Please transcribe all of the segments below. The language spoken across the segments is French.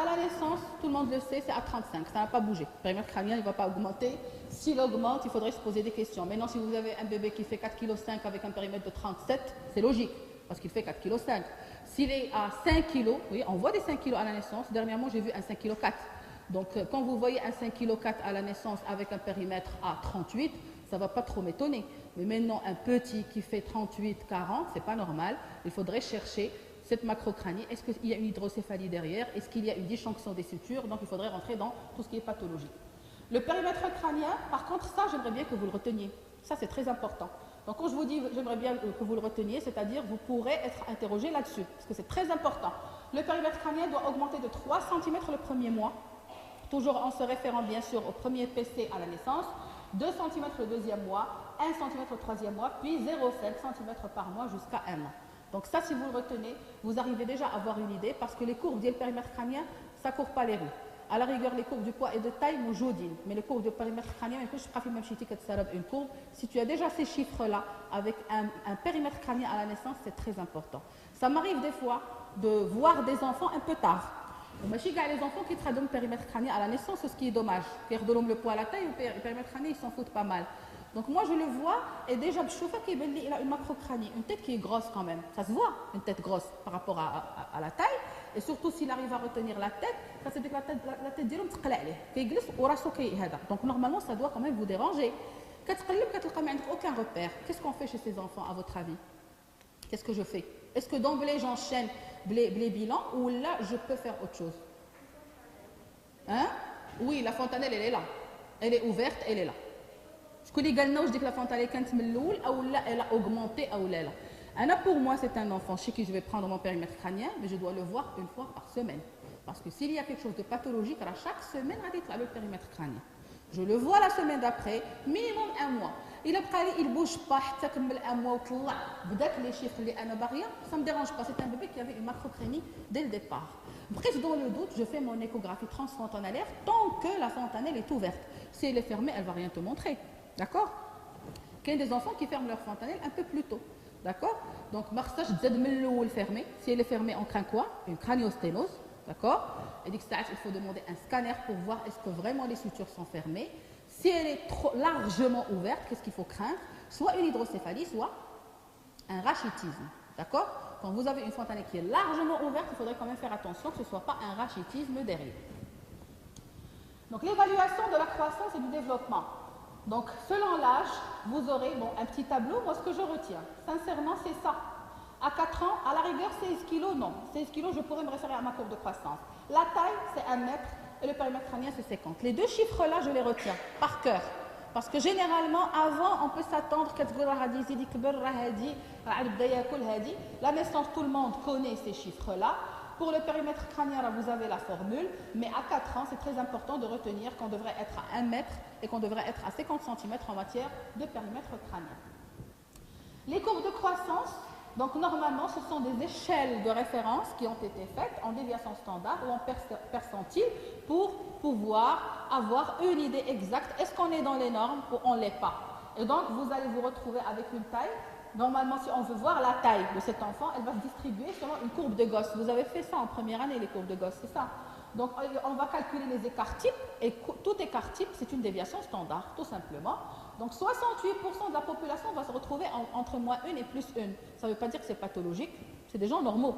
à la naissance, tout le monde le sait, c'est à 35, ça n'a pas bougé. Le périmètre crânien, il ne va pas augmenter. S'il augmente, il faudrait se poser des questions. Maintenant, si vous avez un bébé qui fait 4,5 kg avec un périmètre de 37, c'est logique, parce qu'il fait 4,5 kg. S'il est à 5 kg, oui, on voit des 5 kg à la naissance. Dernièrement, j'ai vu un 5,4 kg. Donc, quand vous voyez un 5,4 kg à la naissance avec un périmètre à 38, ça ne va pas trop m'étonner. Mais maintenant, un petit qui fait 38, 40, ce n'est pas normal. Il faudrait chercher cette macrocranie. Est-ce qu'il y a une hydrocéphalie derrière? Est-ce qu'il y a une disjonction des sutures? Donc, il faudrait rentrer dans tout ce qui est pathologie. Le périmètre crânien, par contre, ça, j'aimerais bien que vous le reteniez. Ça, c'est très important. Donc, quand je vous dis, j'aimerais bien que vous le reteniez, c'est-à-dire vous pourrez être interrogé là-dessus, parce que c'est très important. Le périmètre crânien doit augmenter de 3 cm le premier mois, toujours en se référant bien sûr au premier PC à la naissance, 2 cm le deuxième mois, 1 cm le troisième mois, puis 0,5 cm par mois jusqu'à 1 an. Donc ça, si vous le retenez, vous arrivez déjà à avoir une idée, parce que les courbes du périmètre crânien, ça ne court pas les rues. À la rigueur, les courbes du poids et de taille, موجودين. Mais les courbes du périmètre crânien, une courbe. Si tu as déjà ces chiffres-là, avec un périmètre crânien à la naissance, c'est très important. Ça m'arrive des fois de voir des enfants un peu tard. Les enfants qui traitent le périmètre crânien à la naissance, c'est ce qui est dommage. Ils ont le poids à la taille, le périmètre crânien, ils s'en foutent pas mal. Donc moi je le vois et déjà je vois qu'il a une macrocranie, une tête qui est grosse quand même. Ça se voit, une tête grosse par rapport à la taille. Et surtout s'il arrive à retenir la tête, ça c'est que la tête ديالو متقلع عليه كيجلس وراسو هذا. Donc normalement ça doit quand même vous déranger. كتقلب كتلقى ما عندك aucun repère. Qu'est-ce qu'on fait chez ces enfants à votre avis? Qu'est-ce que je fais? Est-ce que d'emblée j'enchaîne les bilans ou là je peux faire autre chose? Hein? Oui, la fontanelle elle est là. Elle est ouverte, elle est là. شكون اللي قال لنا واش ديك لا فونتانيل كانت من الاول او لا elle a augmenté ou لا. Anna, pour moi, c'est un enfant chez qui je vais prendre mon périmètre crânien, mais je dois le voir une fois par semaine. Parce que s'il y a quelque chose de pathologique, alors chaque semaine, on a le périmètre crânien. Je le vois la semaine d'après, minimum un mois. Il ne bouge pas, un mois ou les chiffres, ça ne me dérange pas. C'est un bébé qui avait une macrocranie dès le départ. Bref, dans le doute, je fais mon échographie transfontanalaire tant que la fontanelle est ouverte. Si elle est fermée, elle ne va rien te montrer. D'accord? Il y a des enfants qui ferment leur fontanelle un peu plus tôt. D'accord? Donc, si elle est fermée, on craint quoi? Une craniosténose. D'accord? Et il faut demander un scanner pour voir est-ce que vraiment les sutures sont fermées. Si elle est trop largement ouverte, qu'est-ce qu'il faut craindre? Soit une hydrocéphalie, soit un rachitisme. D'accord? Quand vous avez une fontanelle qui est largement ouverte, il faudrait quand même faire attention que ce ne soit pas un rachitisme derrière. Donc, l'évaluation de la croissance et du développement. Donc, selon l'âge, vous aurez un petit tableau. Moi, ce que je retiens, sincèrement, c'est ça. À 4 ans, à la rigueur, 16 kg, non. 16 kg, je pourrais me référer à ma courbe de croissance. La taille, c'est 1 mètre et le périmètre crânien, c'est 50. Les deux chiffres-là, je les retiens par cœur. Parce que généralement, avant, on peut s'attendre la naissance, tout le monde connaît ces chiffres-là. Pour le périmètre crânien, là, vous avez la formule, mais à 4 ans, c'est très important de retenir qu'on devrait être à 1 mètre et qu'on devrait être à 50 cm en matière de périmètre crânien. Les courbes de croissance, donc normalement, ce sont des échelles de référence qui ont été faites en déviation standard ou en percentile pour pouvoir avoir une idée exacte. Est-ce qu'on est dans les normes ou on ne l'est pas? Et donc, vous allez vous retrouver avec une taille. Normalement, si on veut voir la taille de cet enfant, elle va se distribuer selon une courbe de Gauss. Vous avez fait ça en première année, les courbes de Gauss, c'est ça. Donc, on va calculer les écarts types, et tout écart type, c'est une déviation standard, tout simplement. Donc, 68% de la population va se retrouver entre moins 1 et plus 1. Ça ne veut pas dire que c'est pathologique, c'est des gens normaux.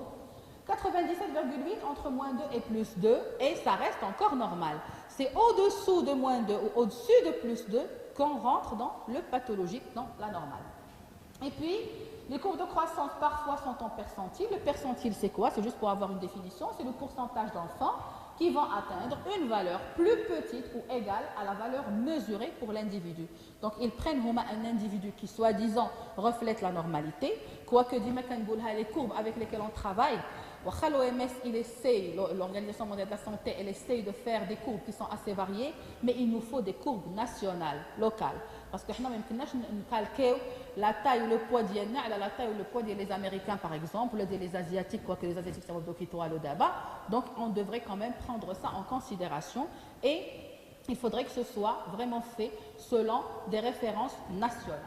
97,8 entre moins 2 et plus 2, et ça reste encore normal. C'est au-dessous de moins 2 ou au-dessus de plus 2 qu'on rentre dans le pathologique, dans la normale. Et puis, les courbes de croissance parfois sont en percentile. Le percentile, c'est quoi? C'est juste pour avoir une définition. C'est le pourcentage d'enfants qui vont atteindre une valeur plus petite ou égale à la valeur mesurée pour l'individu. Donc, ils prennent un individu qui, soi-disant, reflète la normalité. Quoique, les courbes avec lesquelles on travaille, l'OMS, l'Organisation mondiale de la santé, elle essaye de faire des courbes qui sont assez variées, mais il nous faut des courbes nationales, locales. Parce que nous ne pouvons pas calquer la taille ou le poids la taille ou le poids des Américains, par exemple, ou des Asiatiques, quoique les Asiatiques, ça va beaucoup le débat. Donc, on devrait quand même prendre ça en considération et il faudrait que ce soit vraiment fait selon des références nationales.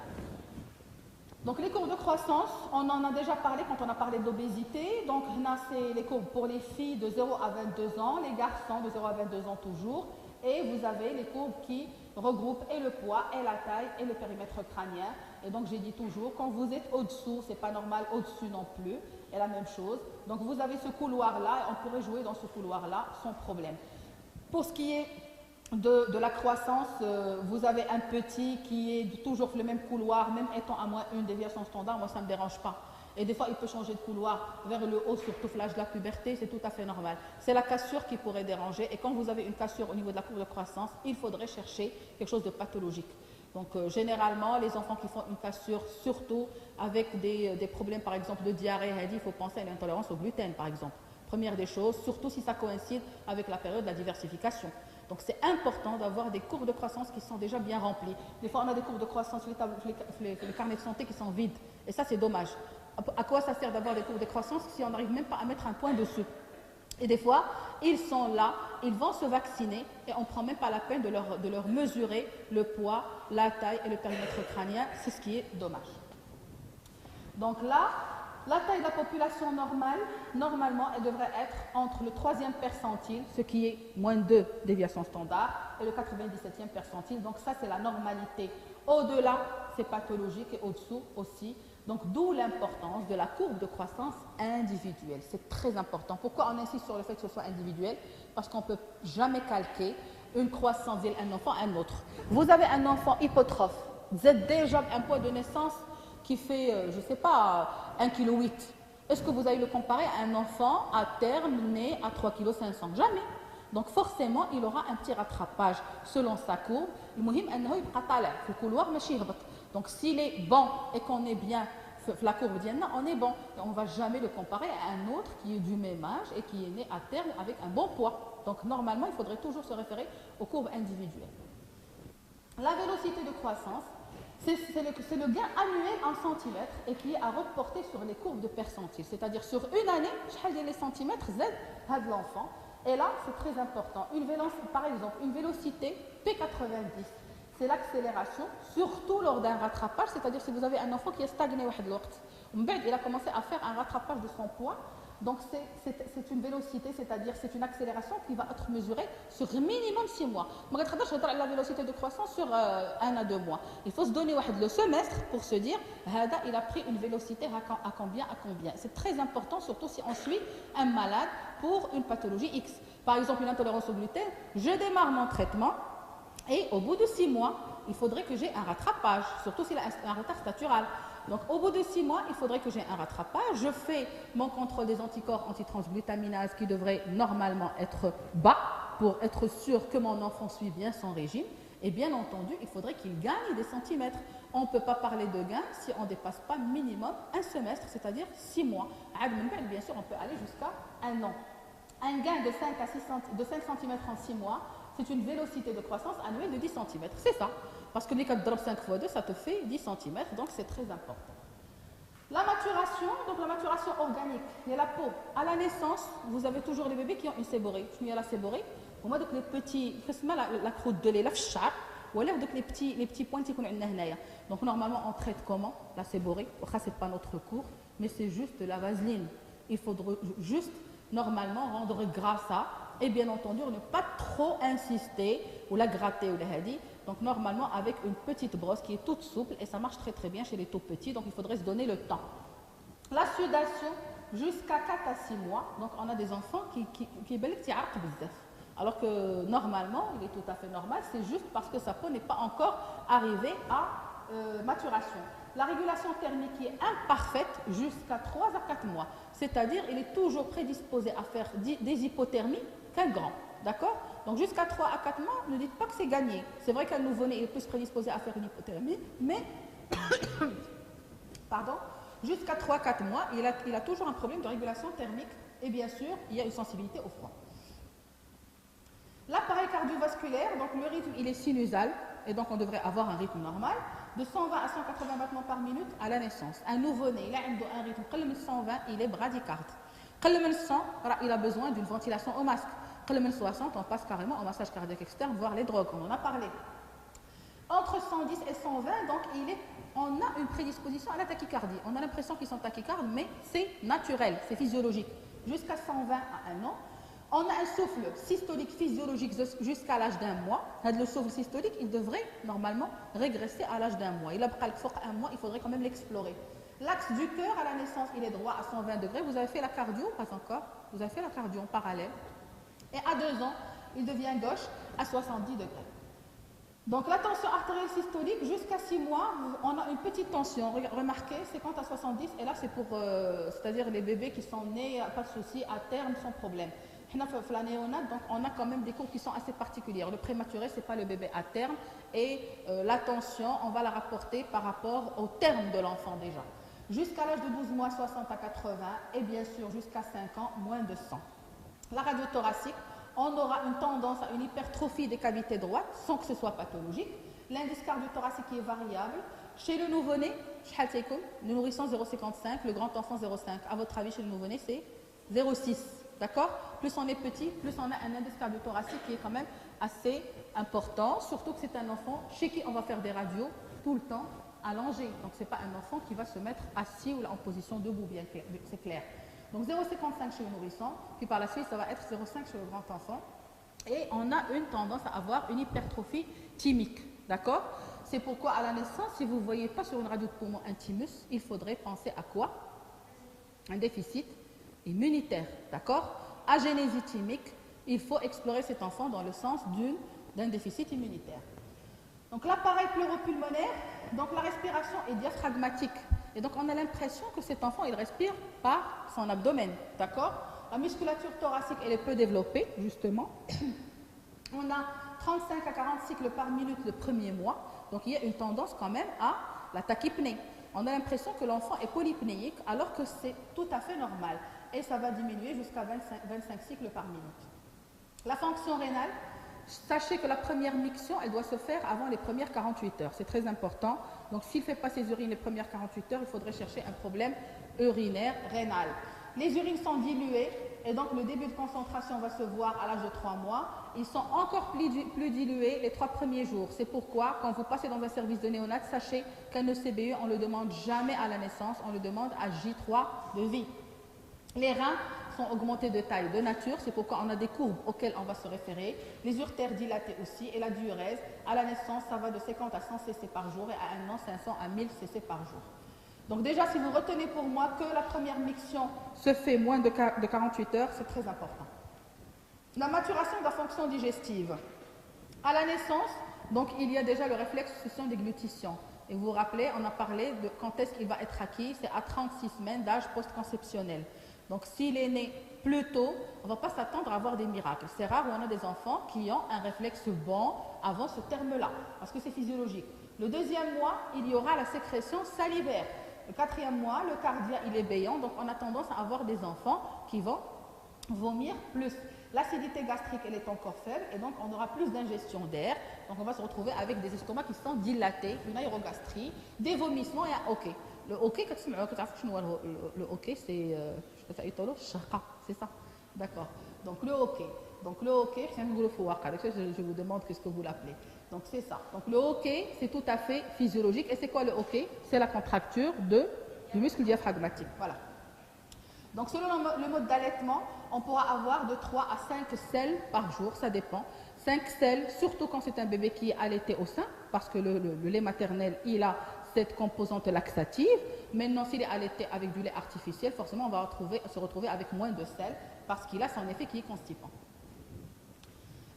Donc les courbes de croissance, on en a déjà parlé quand on a parlé d'obésité. Donc là, c'est les courbes pour les filles de 0 à 22 ans, les garçons de 0 à 22 ans toujours. Et vous avez les courbes qui regroupent et le poids, et la taille, et le périmètre crânien. Et donc j'ai dit toujours, quand vous êtes au-dessous, c'est pas normal, au-dessus non plus. Et la même chose. Donc vous avez ce couloir-là, et on pourrait jouer dans ce couloir-là sans problème. Pour ce qui est de la croissance, vous avez un petit qui est toujours le même couloir, même étant à moins une déviation standard, moi ça ne me dérange pas. Et des fois, il peut changer de couloir vers le haut, surtout l'âge de la puberté, c'est tout à fait normal. C'est la cassure qui pourrait déranger. Et quand vous avez une cassure au niveau de la courbe de croissance, il faudrait chercher quelque chose de pathologique. Donc, généralement, les enfants qui font une cassure, surtout avec des problèmes, par exemple, de diarrhée, il faut penser à une intolérance au gluten, par exemple. Première des choses, surtout si ça coïncide avec la période de la diversification. Donc c'est important d'avoir des courbes de croissance qui sont déjà bien remplies. Des fois on a des courbes de croissance, les carnets de santé qui sont vides. Et ça c'est dommage. À quoi ça sert d'avoir des courbes de croissance si on n'arrive même pas à mettre un point dessus? Et des fois, ils sont là, ils vont se vacciner et on ne prend même pas la peine de leur mesurer le poids, la taille et le périmètre crânien. C'est ce qui est dommage. Donc là, la taille de la population normale, normalement, elle devrait être entre le 3e percentile, ce qui est moins 2 déviations standard, et le 97e percentile. Donc ça, c'est la normalité. Au-delà, c'est pathologique et au-dessous aussi. Donc d'où l'importance de la courbe de croissance individuelle. C'est très important. Pourquoi on insiste sur le fait que ce soit individuel? Parce qu'on ne peut jamais calquer une croissance d'un enfant à un autre. Vous avez un enfant hypotrophe, vous êtes déjà un poids de naissance qui fait, je ne sais pas, 1,8 kg. Est-ce que vous allez le comparer à un enfant à terme né à 3,5 kg? Jamais. Donc forcément, il aura un petit rattrapage selon sa courbe. Le couloir, donc s'il est bon et qu'on est bien, la courbe on est bon. Et on ne va jamais le comparer à un autre qui est du même âge et qui est né à terme avec un bon poids. Donc normalement, il faudrait toujours se référer aux courbes individuelles. La vélocité de croissance, c'est le gain annuel en centimètres et qui est à reporter sur les courbes de percentile. C'est-à-dire sur une année, les centimètres Z de l'enfant. Et là, c'est très important. Par exemple, une vélocité P90, c'est l'accélération, surtout lors d'un rattrapage, c'est-à-dire si vous avez un enfant qui est stagné, il a commencé à faire un rattrapage de son poids. Donc c'est une vélocité, c'est-à-dire c'est une accélération qui va être mesurée sur minimum 6 mois. On ne peut pas la vélocité de croissance sur 1 à 2 mois. Il faut se donner le semestre pour se dire, il a pris une vélocité à combien, à combien. C'est très important, surtout si on suit un malade pour une pathologie X. Par exemple, une intolérance au gluten, je démarre mon traitement et au bout de 6 mois, il faudrait que j'ai un rattrapage, surtout s'il a un retard statural. Donc, au bout de 6 mois, il faudrait que j'ai un rattrapage. Je fais mon contrôle des anticorps antitransglutaminase qui devrait normalement être bas pour être sûr que mon enfant suit bien son régime. Et bien entendu, il faudrait qu'il gagne des centimètres. On ne peut pas parler de gain si on ne dépasse pas minimum un semestre, c'est-à-dire 6 mois. Bien sûr, on peut aller jusqu'à 1 an. Un gain de 5 cm en 6 mois, c'est une vélocité de croissance annuelle de 10 cm. C'est ça. Parce que 5 fois 2, ça te fait 10 cm, donc c'est très important. La maturation, donc la maturation organique, il y a la peau. À la naissance, vous avez toujours les bébés qui ont une séborrhée. Je mets la séborrhée. Pour moi, donc les petits, la croûte de lait, la fchar, ou alors donc les petits points qui sont là. Donc normalement, on traite comment? La séborrhée. Ce n'est pas notre cours, mais c'est juste de la vaseline. Il faudrait juste, normalement, rendre gras ça. Et bien entendu, ne pas trop insister ou la gratter ou la hadi. Donc normalement avec une petite brosse qui est toute souple et ça marche très très bien chez les tout petits, donc il faudrait se donner le temps. La sudation jusqu'à 4 à 6 mois, donc on a des enfants qui alors que normalement, il est tout à fait normal, c'est juste parce que sa peau n'est pas encore arrivée à maturation. La régulation thermique est imparfaite jusqu'à 3 à 4 mois, c'est-à-dire il est toujours prédisposé à faire des hypothermies qu'un grand. D'accord? Donc jusqu'à 3 à 4 mois, ne dites pas que c'est gagné. C'est vrai qu'un nouveau-né est plus prédisposé à faire une hypothermie, mais pardon, jusqu'à 3 à 4 mois, il a toujours un problème de régulation thermique et bien sûr, il y a une sensibilité au froid. L'appareil cardiovasculaire, donc le rythme, il est sinusal et donc on devrait avoir un rythme normal de 120 à 180 battements par minute à la naissance. Un nouveau-né, il a un rythme de 120, il est bradycarde. Il a besoin d'une ventilation au masque. 60, on passe carrément au massage cardiaque externe, voire les drogues, on en a parlé. Entre 110 et 120, donc on a une prédisposition à la tachycardie. On a l'impression qu'ils sont tachycardes, mais c'est naturel, c'est physiologique. Jusqu'à 120 à 1 an. On a un souffle systolique physiologique jusqu'à l'âge d'1 mois. Le souffle systolique, il devrait normalement régresser à l'âge d'1 mois. Il a pris 1 mois, il faudrait quand même l'explorer. L'axe du cœur à la naissance, il est droit à 120 degrés. Vous avez fait la cardio? Pas encore. Vous avez fait la cardio en parallèle. Et à 2 ans, il devient gauche à 70 degrés. Donc la tension artérielle systolique, jusqu'à 6 mois, on a une petite tension. Remarquez, c'est quand à 70, et là c'est pour, c'est-à-dire les bébés qui sont nés, pas de souci, à terme, sans problème. La néonate, donc on a quand même des cours qui sont assez particuliers. Le prématuré, ce n'est pas le bébé à terme, et la tension, on va la rapporter par rapport au terme de l'enfant déjà. Jusqu'à l'âge de 12 mois, 60 à 80, et bien sûr jusqu'à 5 ans, moins de 100. La radio thoracique, on aura une tendance à une hypertrophie des cavités droites sans que ce soit pathologique. L'indice cardio-thoracique est variable. Chez le nouveau-né, le nourrisson 0,55, le grand enfant 0,5. À votre avis, chez le nouveau-né, c'est 0,6. D'accord? Plus on est petit, plus on a un indice cardio-thoracique qui est quand même assez important. Surtout que c'est un enfant chez qui on va faire des radios tout le temps allongé. Donc, ce n'est pas un enfant qui va se mettre assis ou en position debout, bien clair, c'est clair. Donc 0,55 chez le nourrisson, puis par la suite ça va être 0,5 chez le grand enfant. Et on a une tendance à avoir une hypertrophie thymique, d'accord? C'est pourquoi à la naissance, si vous ne voyez pas sur une radio de poumon un thymus, il faudrait penser à quoi? Un déficit immunitaire, d'accord? Agénésie thymique, il faut explorer cet enfant dans le sens d'un déficit immunitaire. Donc l'appareil pleuropulmonaire, donc la respiration est diaphragmatique. Et donc on a l'impression que cet enfant, il respire par son abdomen, d'accord? La musculature thoracique, elle est peu développée, justement. On a 35 à 40 cycles par minute le premier mois, donc il y a une tendance quand même à la tachypnée. On a l'impression que l'enfant est polypnéique alors que c'est tout à fait normal. Et ça va diminuer jusqu'à 25 cycles par minute. La fonction rénale, sachez que la première miction, elle doit se faire avant les premières 48 heures. C'est très important. Donc, s'il ne fait pas ses urines les premières 48 heures, il faudrait chercher un problème urinaire rénal. Les urines sont diluées et donc le début de concentration va se voir à l'âge de 3 mois. Ils sont encore plus dilués les 3 premiers jours. C'est pourquoi, quand vous passez dans un service de néonat, sachez qu'un ECBE, on ne le demande jamais à la naissance, on le demande à J3 de vie. Les reins sont augmentés de taille de nature, c'est pourquoi on a des courbes auxquelles on va se référer. Les urtères dilatées aussi, et la diurèse, à la naissance, ça va de 50 à 100 cc par jour, et à 1 an, 500 à 1000 cc par jour. Donc déjà, si vous retenez pour moi que la première miction se fait moins de 48 heures, c'est très important. La maturation de la fonction digestive. À la naissance, donc il y a déjà le réflexe succion-déglutition. Et vous vous rappelez, on a parlé de quand est-ce qu'il va être acquis, c'est à 36 semaines d'âge post-conceptionnel. Donc s'il est né plus tôt, on ne va pas s'attendre à avoir des miracles. C'est rare où on a des enfants qui ont un réflexe bon avant ce terme-là, parce que c'est physiologique. Le 2e mois, il y aura la sécrétion salivaire. Le 4e mois, le cardia, il est béant, donc on a tendance à avoir des enfants qui vont vomir plus. L'acidité gastrique, elle est encore faible, et donc on aura plus d'ingestion d'air. Donc on va se retrouver avec des estomacs qui sont dilatés, une aérogastrie, des vomissements et un hoquet. Le hoquet, le hoquet, c'est c'est ça. D'accord. Donc le hoquet. Je vous demande qu'est-ce que vous l'appelez. Donc c'est ça. Donc le hoquet, c'est tout à fait physiologique. Et c'est quoi le hoquet? C'est la contracture du muscle diaphragmatique. Voilà. Donc selon le mode d'allaitement, on pourra avoir de 3 à 5 selles par jour, ça dépend. 5 selles, surtout quand c'est un bébé qui est allaité au sein, parce que le lait maternel, il a cette composante laxative. Maintenant, s'il est allaité avec du lait artificiel, forcément, on va se retrouver avec moins de sel, parce qu'il a son effet qui est constipant.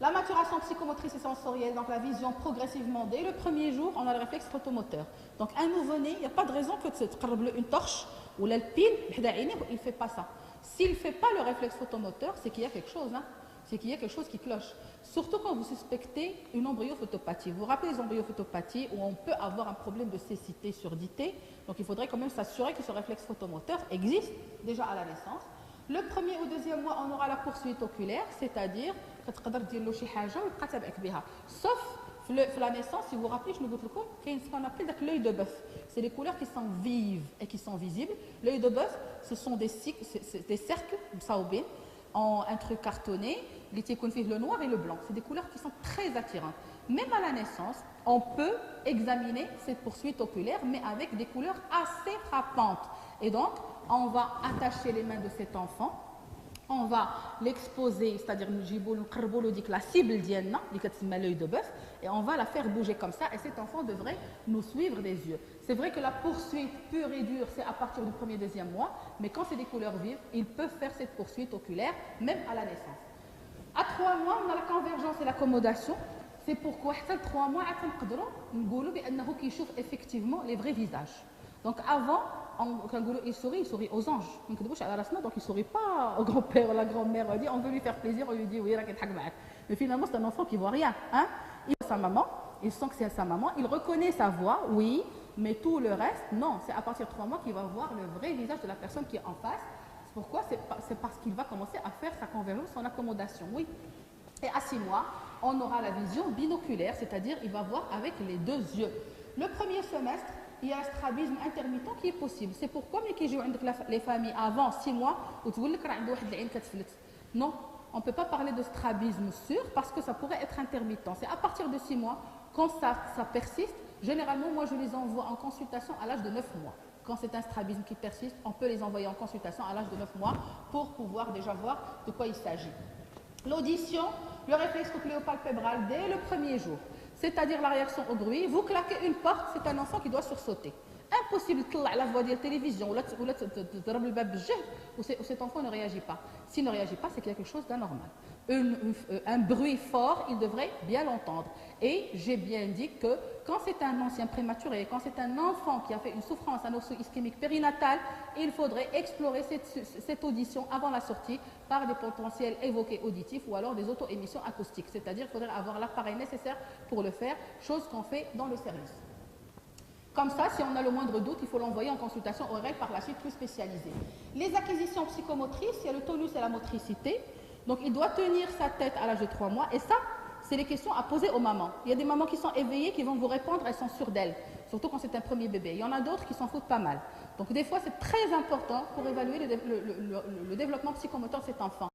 La maturation psychomotrice et sensorielle, donc la vision progressivement dès le premier jour, on a le réflexe photomoteur. Donc un nouveau-né, il n'y a pas de raison que tu te une torche ou la pile, il ne fait pas ça. S'il ne fait pas le réflexe photomoteur, c'est qu'il y a quelque chose, hein? C'est qu'il y a quelque chose qui cloche. Surtout quand vous suspectez une embryophotopathie. Vous vous rappelez les embryophotopathie où on peut avoir un problème de cécité, surdité. Donc il faudrait quand même s'assurer que ce réflexe photomoteur existe déjà à la naissance. Le 1er ou 2e mois, on aura la poursuite oculaire, c'est-à-dire sauf la naissance, si vous vous rappelez, je me dis ce qu'on appelle l'œil de bœuf. C'est des couleurs qui sont vives et qui sont visibles. L'œil de bœuf, ce sont des cercles, en un truc cartonné, le noir et le blanc. C'est des couleurs qui sont très attirantes. Même à la naissance, on peut examiner cette poursuite oculaire, mais avec des couleurs assez frappantes. Et donc, on va attacher les mains de cet enfant, on va l'exposer, c'est-à-dire la cible d'Ienna, l'œil de bœuf, et on va la faire bouger comme ça, et cet enfant devrait nous suivre des yeux. C'est vrai que la poursuite pure et dure, c'est à partir du premier, deuxième mois, mais quand c'est des couleurs vives, ils peuvent faire cette poursuite oculaire, même à la naissance. À 3 mois, on a la convergence et l'accommodation. C'est pourquoi, à 3 mois, on peut dire effectivement les vrais visages. Donc avant, il sourit aux anges. Donc il ne sourit pas au grand-père ou à la grand-mère. On veut lui faire plaisir, on lui dit oui, mais finalement c'est un enfant qui ne voit rien. Hein? Il voit sa maman, il sent que c'est sa maman, il reconnaît sa voix, oui, mais tout le reste, non. C'est à partir de 3 mois qu'il va voir le vrai visage de la personne qui est en face. Pourquoi? C'est parce qu'il va commencer à faire sa convergence, son accommodation, oui. Et à 6 mois, on aura la vision binoculaire, c'est-à-dire il va voir avec les deux yeux. Le premier semestre, il y a un strabisme intermittent qui est possible. C'est pourquoi les familles avant 6 mois, non, on ne peut pas parler de strabisme sûr parce que ça pourrait être intermittent. C'est à partir de 6 mois, quand ça persiste, généralement, moi je les envoie en consultation à l'âge de 9 mois. Quand c'est un strabisme qui persiste, on peut les envoyer en consultation à l'âge de 9 mois pour pouvoir déjà voir de quoi il s'agit. L'audition, le réflexe cochléopalpébral dès le premier jour, c'est-à-dire la réaction au bruit. Vous claquez une porte, c'est un enfant qui doit sursauter. Impossible de la voix de la télévision ou cet enfant ne réagit pas. S'il ne réagit pas, c'est quelque chose d'anormal. Un bruit fort, il devrait bien l'entendre. Et j'ai bien dit que quand c'est un ancien prématuré, quand c'est un enfant qui a fait une souffrance, un osso ischémique périnatal, il faudrait explorer cette audition avant la sortie par des potentiels évoqués auditifs ou alors des auto-émissions acoustiques. C'est-à-dire qu'il faudrait avoir l'appareil nécessaire pour le faire, chose qu'on fait dans le service. Comme ça, si on a le moindre doute, il faut l'envoyer en consultation oreille par la suite plus spécialisée. Les acquisitions psychomotrices, il y a le tonus et la motricité. Donc, il doit tenir sa tête à l'âge de 3 mois. Et ça, c'est les questions à poser aux mamans. Il y a des mamans qui sont éveillées, qui vont vous répondre, elles sont sûres d'elles. Surtout quand c'est un premier bébé. Il y en a d'autres qui s'en foutent pas mal. Donc, des fois, c'est très important pour évaluer le développement psychomoteur de cet enfant.